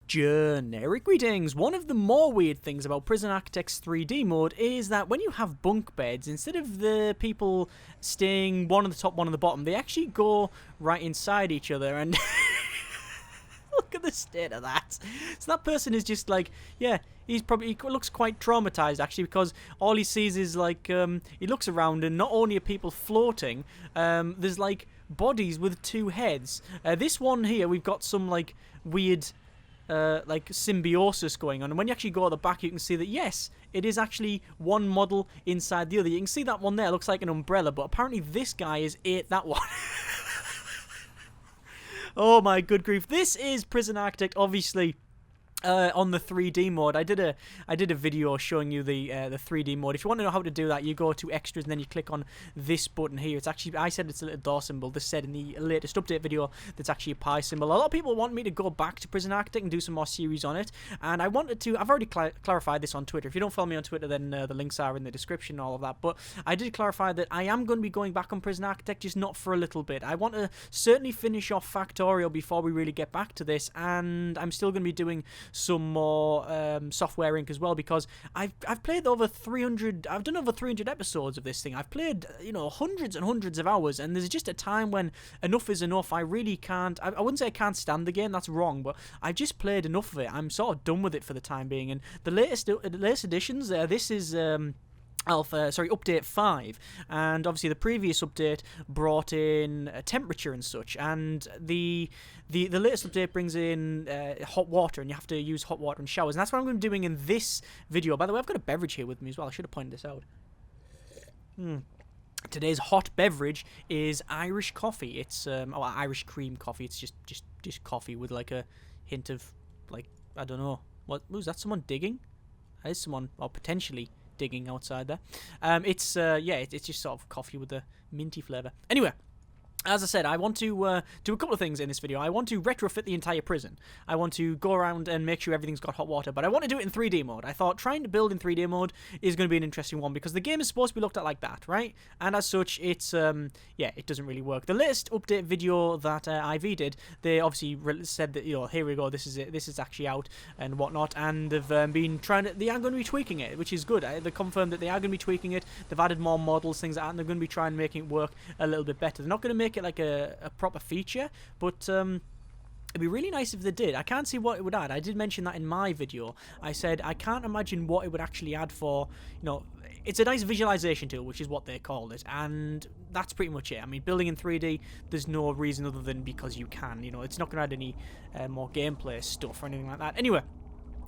Generic greetings. One of the more weird things about Prison Architect's 3D mode is that when you have bunk beds, instead of the people staying one on the top, one on the bottom, they actually go right inside each other, and look at the state of that. So that person is just like, yeah, he looks quite traumatized actually, because all he sees is like, he looks around and not only are people floating, there's like bodies with two heads. This one here, we've got some like weird like symbiosis going on, and when you actually go at the back you can see that yes, it is actually one model inside the other. You can see that one there looks like an umbrella, but apparently this guy is that one. Oh my good grief. This is Prison Architect, obviously. On the 3D mode, I did a video showing you the 3D mode. If you want to know how to do that, you go to extras and then you click on this button here. It's actually, I said it's a little door symbol. This said in the latest update video that's actually a pie symbol. A lot of people want me to go back to Prison Architect and do some more series on it, and I wanted to. I've already clarified this on Twitter. If you don't follow me on Twitter, then the links are in the description and all of that. But I did clarify that I am going to be going back on Prison Architect, just not for a little bit. I want to certainly finish off Factorio before we really get back to this, and I'm still going to be doing some more software inc as well, because I've played over 300. I've done over 300 episodes of this thing. I've played, you know, hundreds and hundreds of hours, and there's just a time when enough is enough. I really can't. I wouldn't say I can't stand the game. That's wrong, but I've just played enough of it. I'm sort of done with it for the time being. And the latest editions, this is update 5, and obviously the previous update brought in temperature and such, and the latest update brings in hot water, and you have to use hot water in showers, and that's what I'm going to be doing in this video. By the way, I've got a beverage here with me as well. I should have pointed this out. Today's hot beverage is Irish coffee. It's Irish cream coffee. It's just coffee with like a hint of, like, I don't know, what was that? Someone digging? That is someone, or potentially digging outside there. It's just sort of coffee with a minty flavour. Anyway, as I said, I want to do a couple of things in this video. I want to retrofit the entire prison. I want to go around and make sure everything's got hot water, but I want to do it in 3D mode. I thought trying to build in 3D mode is going to be an interesting one, because the game is supposed to be looked at like that, right? And as such, it's, it doesn't really work. The latest update video that IV did, they obviously said that, you know, here we go, this is it, this is actually out and whatnot, and they've been trying to, they are going to be tweaking it, which is good. They confirmed that they are going to be tweaking it. They've added more models, things like that, and they're going to be trying to make it work a little bit better. They're not going to make it like a proper feature, but it'd be really nice if they did. I can't see what it would add. I did mention that in my video. I said I can't imagine what it would actually add for, you know, it's a nice visualization tool, which is what they called it, and that's pretty much it. I mean, building in 3D, there's no reason other than because you can, you know, it's not going to add any more gameplay stuff or anything like that. Anyway,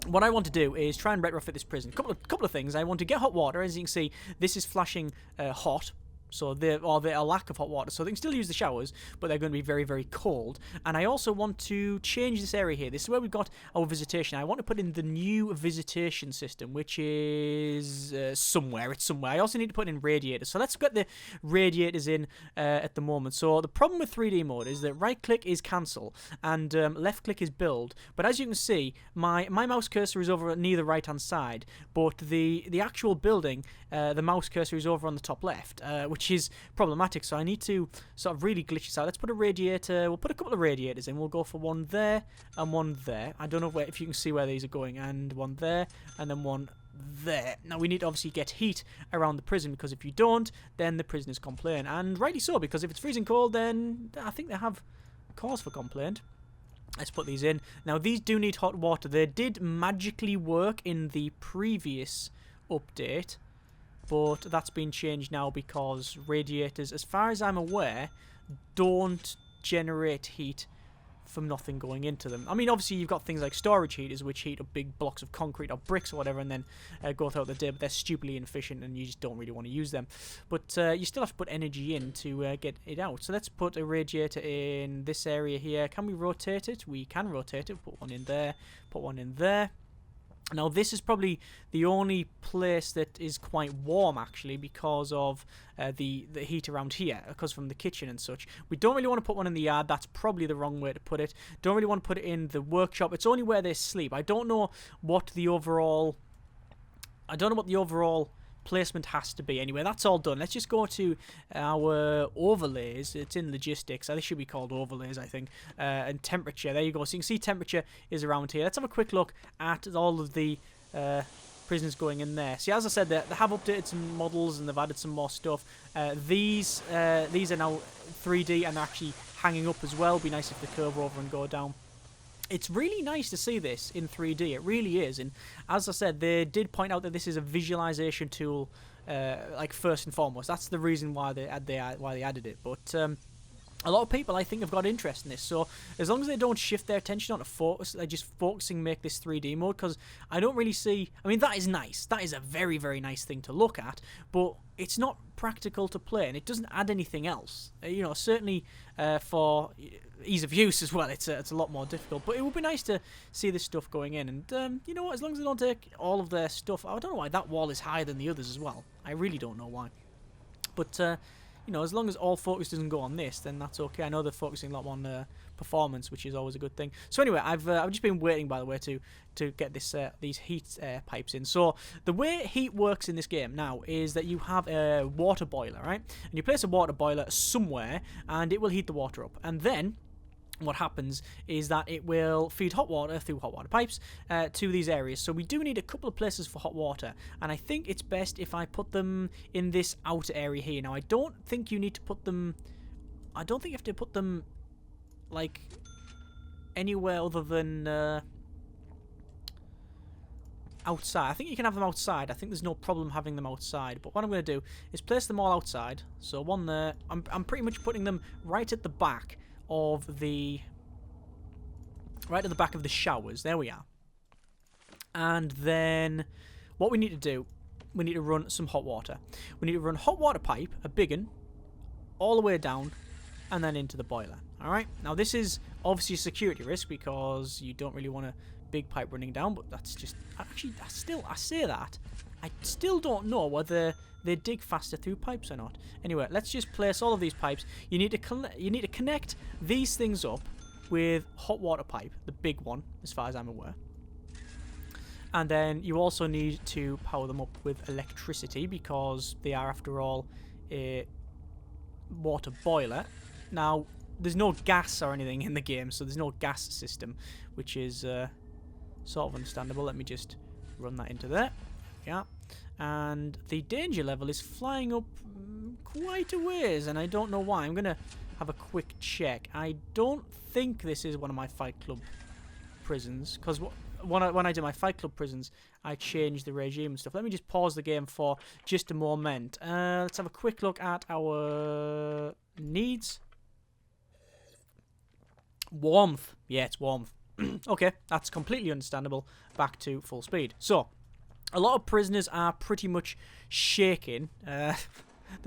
what I want to do is try and retrofit this prison. Couple of things. I want to get hot water. As you can see, this is flashing hot. So they're a lack of hot water, so they can still use the showers, but they're going to be very, very cold. And I also want to change this area here. This is where we've got our visitation. I want to put in the new visitation system, which is somewhere. It's somewhere. I also need to put in radiators. So let's get the radiators in at the moment. So the problem with 3D mode is that right click is cancel and left click is build. But as you can see, my mouse cursor is over near the right hand side, but the actual building, the mouse cursor is over on the top left, which is problematic, so I need to sort of really glitch this out. Let's put a radiator, we'll put a couple of radiators in. We'll go for one there and one there. I don't know if you can see where these are going, and one there and then one there. Now we need to obviously get heat around the prison, because if you don't, then the prisoners complain, and rightly so, because if it's freezing cold, then I think they have cause for complaint. Let's put these in. Now these do need hot water. They did magically work in the previous update, but that's been changed now because radiators, as far as I'm aware, don't generate heat from nothing going into them. I mean, obviously you've got things like storage heaters, which heat up big blocks of concrete or bricks or whatever, and then go throughout the day, but they're stupidly inefficient and you just don't really want to use them. But you still have to put energy in to get it out. So let's put a radiator in this area here. Can we rotate it? We can rotate it. Put one in there, put one in there. Now this is probably the only place that is quite warm, actually, because of the heat around here, because from the kitchen and such. We don't really want to put one in the yard. That's probably the wrong way to put it. Don't really want to put it in the workshop. It's only where they sleep. I don't know what the overall placement has to be. Anyway, that's all done. Let's just go to our overlays. It's in logistics. This should be called overlays, I think. And temperature. There you go. So you can see temperature is around here. Let's have a quick look at all of the prisoners going in there. See, as I said, they have updated some models and they've added some more stuff. These are now 3D and actually hanging up as well. Be nice if they curve over and go down. It's really nice to see this in 3D. It really is. And as I said, they did point out that this is a visualization tool, like first and foremost. That's the reason why they added it. But a lot of people, I think, have got interest in this. So as long as they don't shift their attention onto focus, they're just focusing, make this 3D mode. Because I don't really see. I mean, that is nice. That is a very, very nice thing to look at. But it's not practical to play, and it doesn't add anything else. You know, certainly for ease of use as well, it's a lot more difficult. But it would be nice to see this stuff going in. And you know what? As long as they don't take all of their stuff, I don't know why that wall is higher than the others as well. I really don't know why. But you know, as long as all focus doesn't go on this, then that's okay. I know they're focusing a lot more on performance, which is always a good thing. So anyway, I've just been waiting, by the way, to get this these heat pipes in. So the way heat works in this game now is that you have a water boiler, right? And you place a water boiler somewhere, and it will heat the water up. And then what happens is that it will feed hot water through hot water pipes to these areas. So we do need a couple of places for hot water, and I think it's best if I put them in this outer area here. Now, I don't think you need to put them, I don't think you have to put them like anywhere other than outside. I think you can have them outside. I think there's no problem having them outside, but what I'm going to do is place them all outside. So one there, I'm pretty much putting them right at the back of the showers. There we are. And then what we need to do, we need to run some hot water. We need to run hot water pipe, a big one, all the way down and then into the boiler. Alright, now this is obviously a security risk because you don't really want a big pipe running down, but that's just, actually, I say that, I still don't know whether they dig faster through pipes or not. Anyway, let's just place all of these pipes. You need to connect these things up with hot water pipe, the big one, as far as I'm aware. And then you also need to power them up with electricity because they are, after all, a water boiler. Now, there's no gas or anything in the game, so there's no gas system, which is sort of understandable. Let me just run that into there. Yeah. And the danger level is flying up quite a ways, and I don't know why. I'm going to have a quick check. I don't think this is one of my Fight Club prisons, because when I do my Fight Club prisons, I change the regime and stuff. Let me just pause the game for just a moment. Let's have a quick look at our needs. Warmth. Yeah, it's warmth. Okay, that's completely understandable. Back to full speed. So, a lot of prisoners are pretty much shaking. They're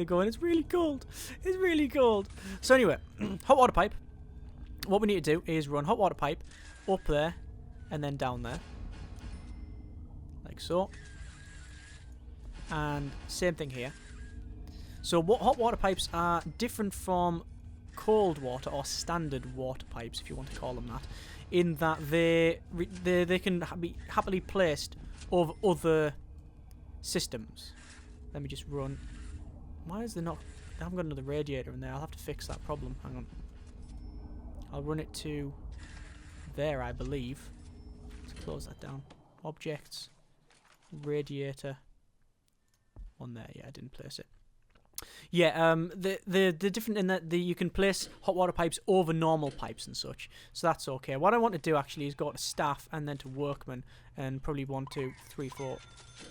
going, it's really cold. It's really cold. So anyway, hot water pipe. What we need to do is run hot water pipe up there and then down there. Like so. And same thing here. So what hot water pipes are different from cold water or standard water pipes, if you want to call them that, in that they can be happily placed over other systems. Let me just run. Why is there not? I haven't got another radiator in there. I'll have to fix that problem. Hang on. I'll run it to there, I believe. Let's close that down. Objects, radiator. One there. Yeah, I didn't place it. Yeah, the different in that you can place hot water pipes over normal pipes and such, so that's okay. What I want to do actually is go to staff and then to workmen, and probably 1, 2, 3, 4,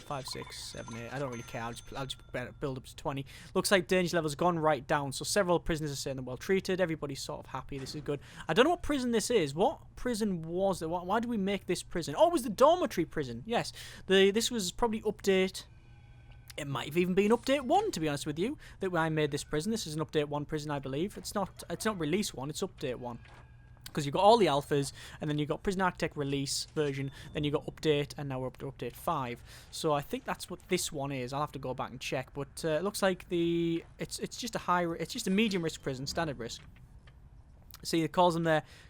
5, 6, 7, 8. I don't really care. I'll just build up to 20. Looks like danger level's gone right down. So several prisoners are saying they're well treated. Everybody's sort of happy. This is good. I don't know what prison this is. What prison was it? Why did we make this prison? Oh, it was the dormitory prison. Yes, this was probably update. It might have even been update 1, to be honest with you, that I made this prison. This is an update 1 prison, I believe. It's not release 1, it's update 1. Because you've got all the alphas, and then you've got Prison Architect release version, then you've got update, and now we're up to update 5. So I think that's what this one is. I'll have to go back and check, but it looks like it's just a medium risk prison, standard risk. See, it calls them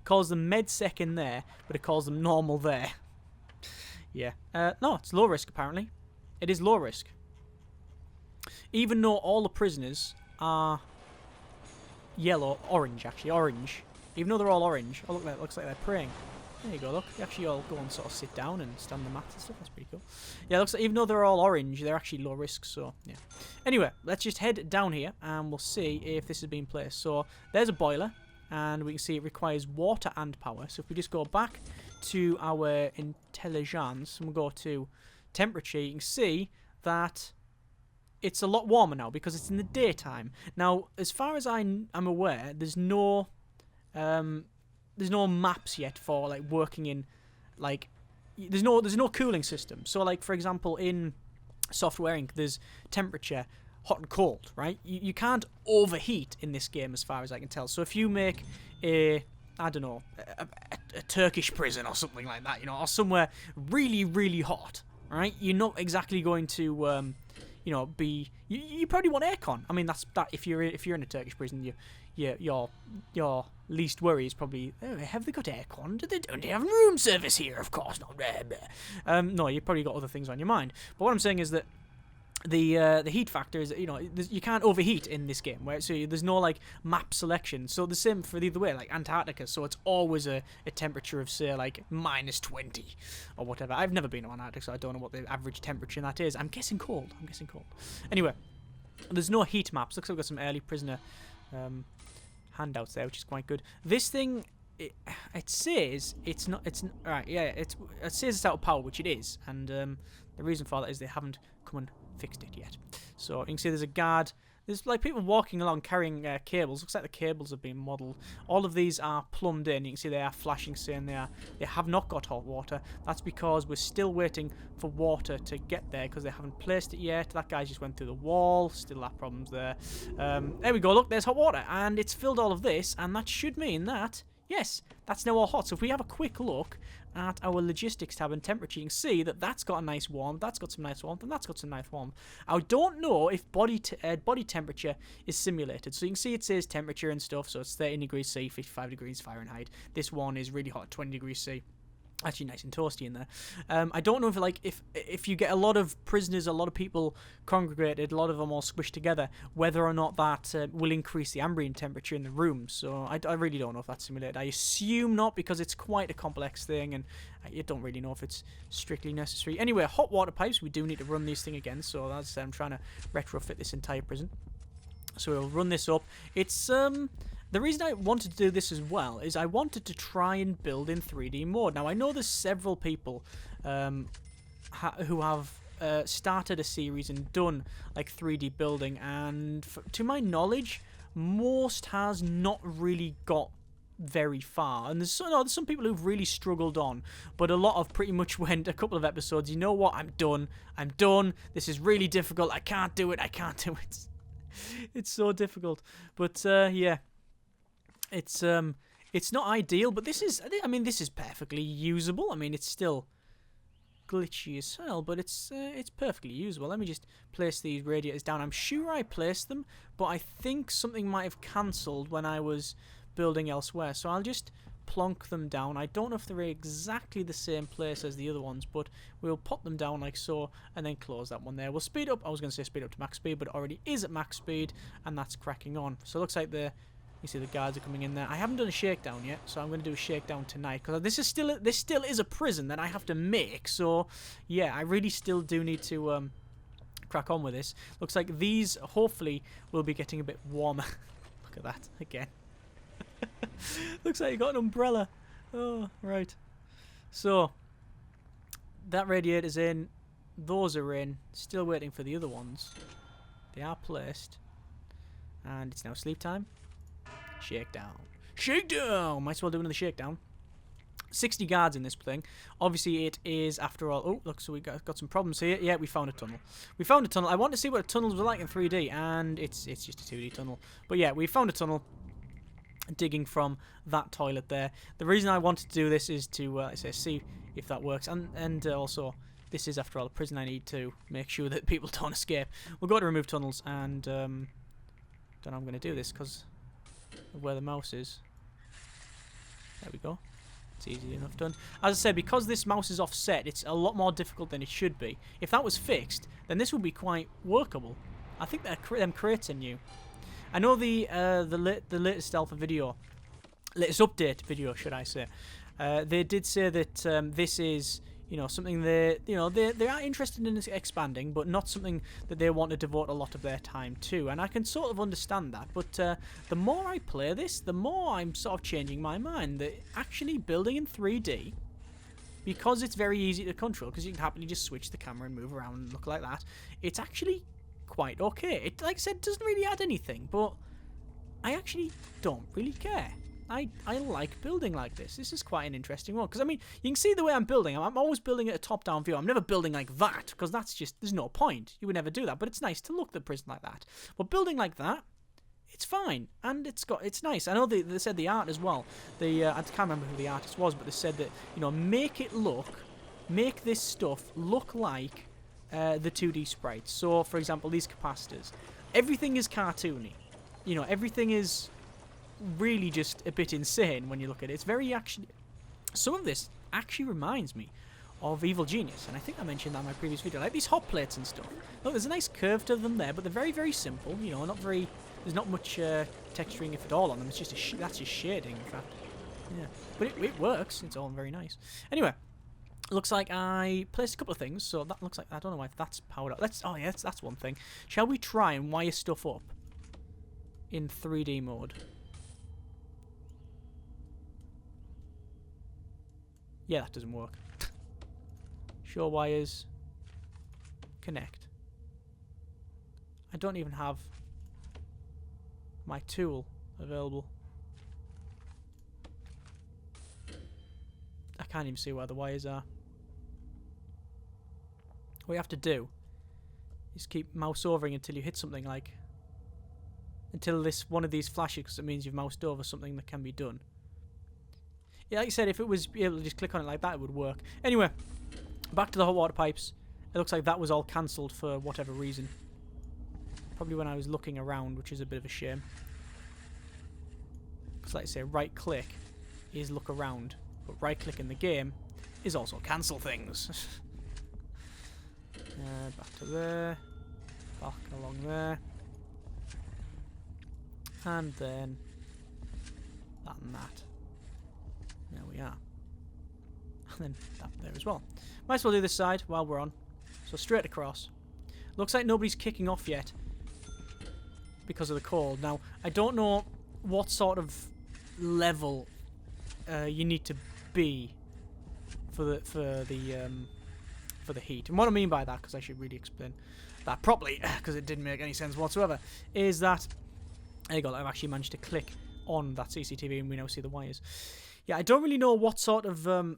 MedSec in there, but it calls them normal there. Yeah. No, it's low risk apparently. It is low risk. even though all the prisoners are yellow, orange actually, orange. Even though they're all orange, oh look, that looks like they're praying. There you go, look. They actually all go and sort of sit down and stand on the mats and stuff. That's pretty cool. Yeah, it looks like even though they're all orange, they're actually low risk, so yeah. Anyway, let's just head down here and we'll see if this has been placed. So there's a boiler, and we can see it requires water and power. So if we just go back to our intelligence and we'll go to temperature, you can see that it's a lot warmer now because it's in the daytime. Now, as far as I'm aware, there's no maps yet for like working in like there's no cooling system. So like for example in Software Inc. there's temperature, hot and cold, right? You can't overheat in this game as far as I can tell. So if you make a I don't know a Turkish prison or something like that, you know, or somewhere really really hot, right? You're not exactly going to you know be you probably want aircon. I mean that's if you're in a Turkish prison your least worry is probably, oh, have they got aircon? Don't they have room service here? Of course not. No, you've probably got other things on your mind. But what I'm saying is that the heat factor is, you know, you can't overheat in this game, right? So there's no like map selection. So the same for the other way, like Antarctica. So it's always a temperature of say like -20 or whatever. I've never been to Antarctica, so I don't know what the average temperature in that is. I'm guessing cold. Anyway, there's no heat maps. Looks like we've got some early prisoner handouts there, which is quite good. This thing, it says it's not. It's right. Yeah, it says it's out of power, which it is, and the reason for that is they haven't come and fixed it yet. So you can see there's a guard. There's like people walking along carrying cables. Looks like the cables have been modelled. All of these are plumbed in. You can see they are flashing, saying they have not got hot water. That's because we're still waiting for water to get there because they haven't placed it yet. That guy just went through the wall. Still have problems there. There we go. Look, there's hot water, and it's filled all of this, and that should mean that yes, that's now all hot. So if we have a quick look at our logistics tab and temperature, you can see that that's got a nice warmth, that's got some nice warmth, and that's got some nice warmth. I don't know if body temperature is simulated. So you can see it says temperature and stuff, so it's 13 degrees C, 55 degrees Fahrenheit. This one is really hot, 20 degrees C. Actually nice and toasty in there. I don't know if you get a lot of prisoners, a lot of people congregated, a lot of them all squished together, whether or not that will increase the ambient temperature in the room. So I really don't know if that's simulated. I assume not, because it's quite a complex thing, and I don't really know if it's strictly necessary. Anyway, hot water pipes, we do need to run this thing again. So as I said, I'm trying to retrofit this entire prison. So we'll run this up. It's the reason I wanted to do this as well is I wanted to try and build in 3D mode. Now, I know there's several people who have started a series and done like 3D building, and to my knowledge, most has not really got very far. And there's some people who've really struggled on, but a lot of pretty much went a couple of episodes, you know what, I'm done. This is really difficult. I can't do it. It's so difficult. But yeah. It's not ideal, but this is perfectly usable. I mean, it's still glitchy as hell, but it's perfectly usable. Let me just place these radiators down. I'm sure I placed them, but I think something might have cancelled when I was building elsewhere. So I'll just plonk them down. I don't know if they're exactly the same place as the other ones, but we'll pop them down like so, and then close that one there. We'll speed up. I was going to say speed up to max speed, but it already is at max speed, and that's cracking on. So it looks like you see the guards are coming in there. I haven't done a shakedown yet, so I'm going to do a shakedown tonight, because this still is a prison that I have to make. So yeah, I really still do need to crack on with this. Looks like these hopefully will be getting a bit warmer. Look at that again. Looks like you got an umbrella. Oh right. So that radiator's in. Those are in. Still waiting for the other ones. They are placed, and it's now sleep time. Shakedown. Might as well do another shakedown. 60 guards in this thing. Obviously, it is, after all... Oh, look, so we got some problems here. Yeah, we found a tunnel. I want to see what a tunnel was like in 3D, and it's just a 2D tunnel. But yeah, we found a tunnel digging from that toilet there. The reason I wanted to do this is to, see if that works. And also, this is, after all, a prison. I need to make sure that people don't escape. We'll go to remove tunnels, and... don't know how I'm going to do this, because... of where the mouse is. There we go. It's easy enough done. As I said, because this mouse is offset, it's a lot more difficult than it should be. If that was fixed, then this would be quite workable. I think them crates are new. I know the latest alpha video, latest update video, should I say? They did say that this is, you know, something they are interested in expanding, but not something that they want to devote a lot of their time to. And I can sort of understand that. But the more I play this, the more I'm sort of changing my mind that actually building in 3D, because it's very easy to control, because you can happily just switch the camera and move around and look like that, it's actually quite okay. It, like I said, doesn't really add anything, but I actually don't really care. I like building like this. This is quite an interesting one, because I mean, you can see the way I'm building. I'm always building at a top-down view. I'm never building like that, because that's just, there's no point. You would never do that, but it's nice to look at the prison like that. But building like that, it's fine, and it's nice. I know they said the art as well. I can't remember who the artist was, but they said that, you know, make this stuff look like the 2D sprites. So, for example, these capacitors, everything is cartoony. You know, everything is really just a bit insane when you look at it. It's very actually. Some of this actually reminds me of Evil Genius, and I think I mentioned that in my previous video, like these hot plates and stuff. Look, there's a nice curve to them there, but they're very, very simple. You know, not very. There's not much texturing, if at all, on them. It's just that's just shading, in fact. Yeah, but it works. It's all very nice. Anyway, looks like I placed a couple of things, so that looks like, I don't know if that's powered up. Oh yeah, that's one thing. Shall we try and wire stuff up in 3D mode? Yeah, that doesn't work. Show wires. Connect. I don't even have my tool available. I can't even see where the wires are. What you have to do is keep mouse overing until you hit something, like until one of these flashes, because it means you've moused over something that can be done. Yeah, like I said, if it was able to just click on it like that, it would work. Anyway, back to the hot water pipes. It looks like that was all cancelled for whatever reason. Probably when I was looking around, which is a bit of a shame. Because like I say, right click is look around, but right click in the game is also cancel things. Back to there, back along there, and then that and that. There we are. And then that there as well. Might as well do this side while we're on. So straight across. Looks like nobody's kicking off yet because of the cold. Now, I don't know what sort of level you need to be for the heat. And what I mean by that, because I should really explain that properly, because it didn't make any sense whatsoever, is that there you go. I've actually managed to click on that CCTV, and we now see the wires. Yeah, I don't really know what sort of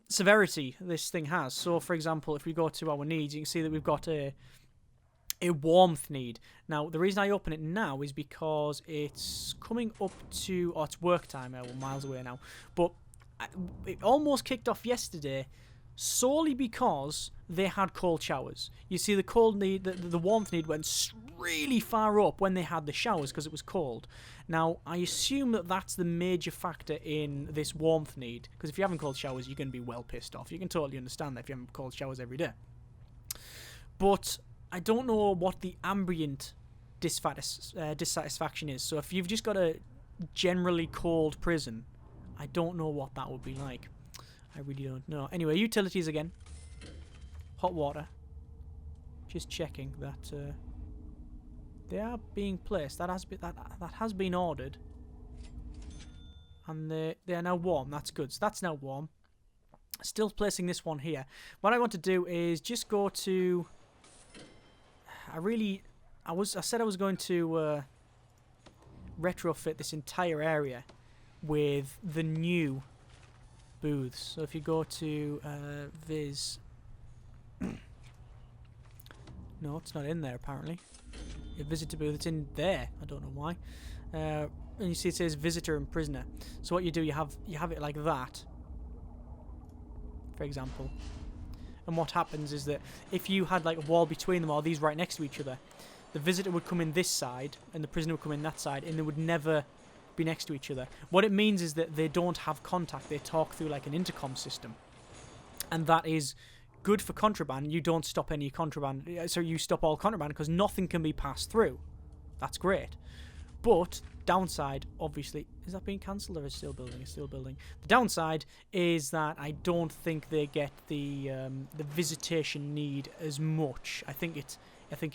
severity this thing has. So, for example, if we go to our needs, you can see that we've got a warmth need. Now, the reason I open it now is because it's coming up to, it's work time. We're miles away now, but it almost kicked off yesterday, solely because they had cold showers. You see, the cold need, the warmth need went really far up when they had the showers because it was cold. Now, I assume that that's the major factor in this warmth need, because if you're having cold showers, you're going to be well pissed off. You can totally understand that if you're having cold showers every day. But I don't know what the ambient dissatisfaction is. So if you've just got a generally cold prison, I don't know what that would be like. I really don't know. Anyway, utilities again. Hot water. Just checking that they are being placed. That has been ordered, and they are now warm. That's good. So that's now warm. Still placing this one here. What I want to do is just go to. I said I was going to retrofit this entire area with the new booths. So if you go to no, it's not in there apparently. Your visitor booth, it's in there. I don't know why. And you see it says visitor and prisoner. So what you do, you have it like that, for example. And what happens is that if you had like a wall between them, or these right next to each other, the visitor would come in this side and the prisoner would come in that side, and they would never be next to each other. What it means is that they don't have contact. They talk through like an intercom system, and that is good for contraband. You don't stop any contraband. So you stop all contraband because nothing can be passed through. That's great. But downside, obviously, is that being cancelled or is still building? It's still building. The downside is that I don't think they get the visitation need as much. I think it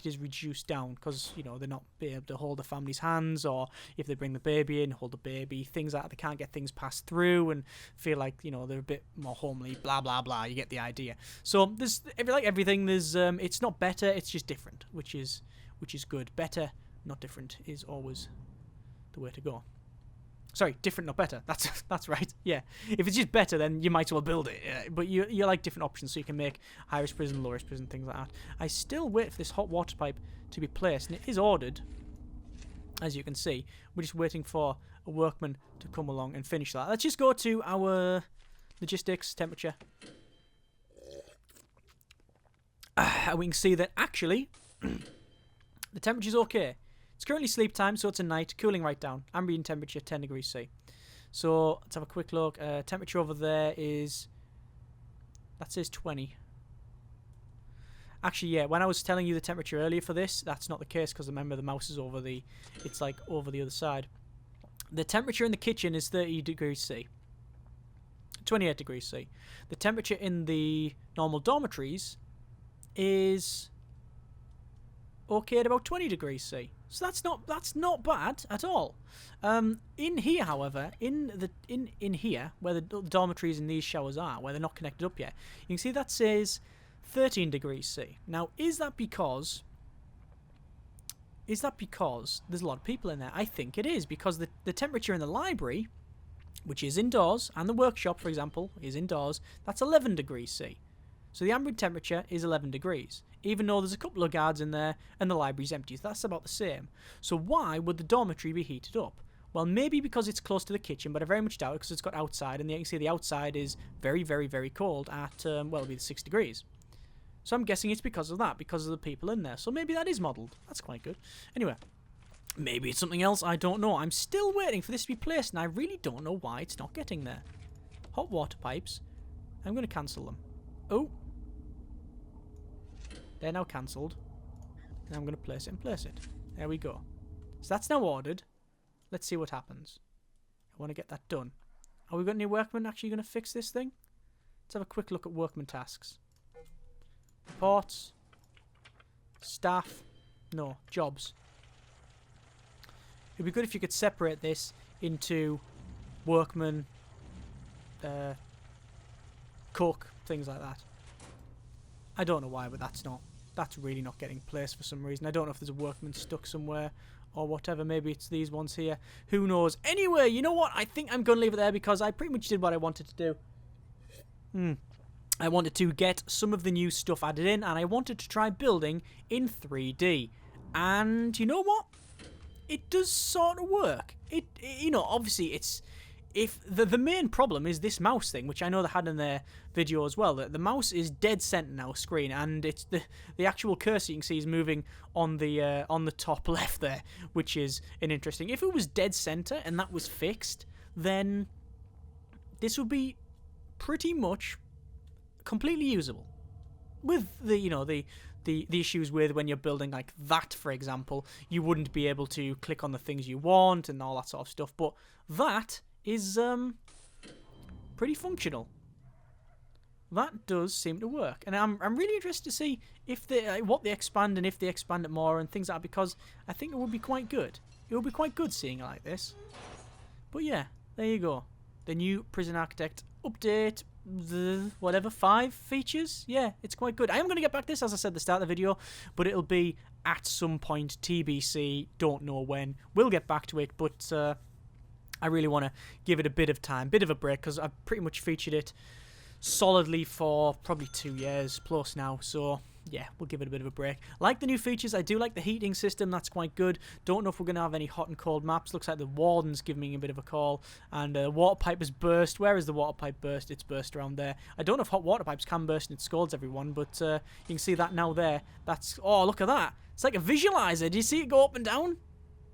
is reduced down because, you know, they're not be able to hold the family's hands, or if they bring the baby in, hold the baby, things like that. They can't get things passed through and feel like, you know, they're a bit more homely, blah, blah, blah. You get the idea. So there's, like everything, there's it's not better, it's just different, which is good. Better, not different, is always the way to go. Sorry, different, not better. That's right. Yeah. If it's just better, then you might as well build it. Yeah. But you like different options, so you can make high-risk prison, low-risk prison, things like that. I still wait for this hot water pipe to be placed, and it is ordered, as you can see. We're just waiting for a workman to come along and finish that. Let's just go to our logistics temperature. And we can see that actually the temperature's okay. It's currently sleep time, so it's a night, cooling right down. Ambient temperature 10 degrees C. So let's have a quick look. Temperature over there is, that says 20. Actually, yeah, when I was telling you the temperature earlier for this, that's not the case because remember the mouse is over the, it's like over the other side. The temperature in the kitchen is 30 degrees C. 28 degrees C. The temperature in the normal dormitories is okay at about 20 degrees C. So that's not bad at all. In here, however, in here where the dormitories and these showers are, where they're not connected up yet, you can see that says 13 degrees C. Now, is that because there's a lot of people in there? I think it is, because the temperature in the library, which is indoors, and the workshop, for example, is indoors, that's 11 degrees C. So the ambient temperature is 11 degrees, even though there's a couple of guards in there and the library's empty. So that's about the same. So why would the dormitory be heated up? Well, maybe because it's close to the kitchen, but I very much doubt it because it's got outside, and you can see the outside is very, very, very cold at, well, it'll be 6 degrees. So I'm guessing it's because of that, because of the people in there. So maybe that is modelled. That's quite good. Anyway, maybe it's something else. I don't know. I'm still waiting for this to be placed, and I really don't know why it's not getting there. Hot water pipes. I'm going to cancel them. Oh. They're now cancelled. And I'm going to place it and place it. There we go. So that's now ordered. Let's see what happens. I want to get that done. Are we got any workmen actually going to fix this thing? Let's have a quick look at workman tasks. Reports. Staff. No. Jobs. It'd be good if you could separate this into workmen, cook, things like that. I don't know why, but that's really not getting placed for some reason. I don't know if there's a workman stuck somewhere or whatever. Maybe it's these ones here. Who knows? Anyway, you know what? I think I'm going to leave it there because I pretty much did what I wanted to do. I wanted to get some of the new stuff added in, and I wanted to try building in 3D. And you know what? It does sort of work. You know, obviously it's... If the main problem is this mouse thing, which I know they had in their video as well, that the mouse is dead center now screen, and it's the actual cursor you can see is moving on the top left there, which is an interesting. If it was dead center and that was fixed, then this would be pretty much completely usable. With the issues with when you're building like that, for example, you wouldn't be able to click on the things you want and all that sort of stuff. But that is pretty functional. That does seem to work, and I'm really interested to see if what they expand and if they expand it more and things like that, because I think it would be quite good. It would be quite good seeing it like this. But yeah, there you go. The new Prison Architect update, the whatever 5 features. Yeah, it's quite good. I am going to get back to this, as I said at the start of the video, but it'll be at some point, TBC. Don't know when. We'll get back to it, but I really want to give it a bit of time, bit of a break, because I've pretty much featured it solidly for probably 2 years plus now. So yeah, we'll give it a bit of a break. Like the new features. I do like the heating system. That's quite good. Don't know if we're going to have any hot and cold maps. Looks like the warden's giving me a bit of a call. And the water pipe has burst. Where is the water pipe burst? It's burst around there. I don't know if hot water pipes can burst and it scalds everyone, but you can see that now there. That's... Oh, look at that. It's like a visualizer. Do you see it go up and down?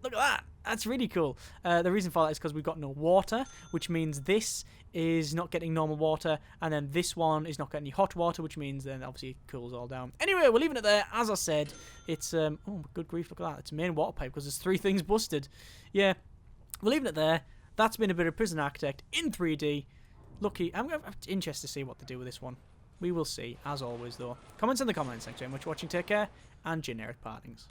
Look at that. That's really cool. The reason for that is because we've got no water, which means this is not getting normal water, and then this one is not getting any hot water, which means then obviously it cools all down. Anyway, we're leaving it there. As I said, it's oh, good grief, look at that. It's a main water pipe because there's 3 things busted. Yeah, we're leaving it there. That's been a bit of Prison Architect in 3D. Lucky. I'm interested to see what to do with this one. We will see, as always, though. Comments in the comments section. Much for watching. Take care, and generic partings.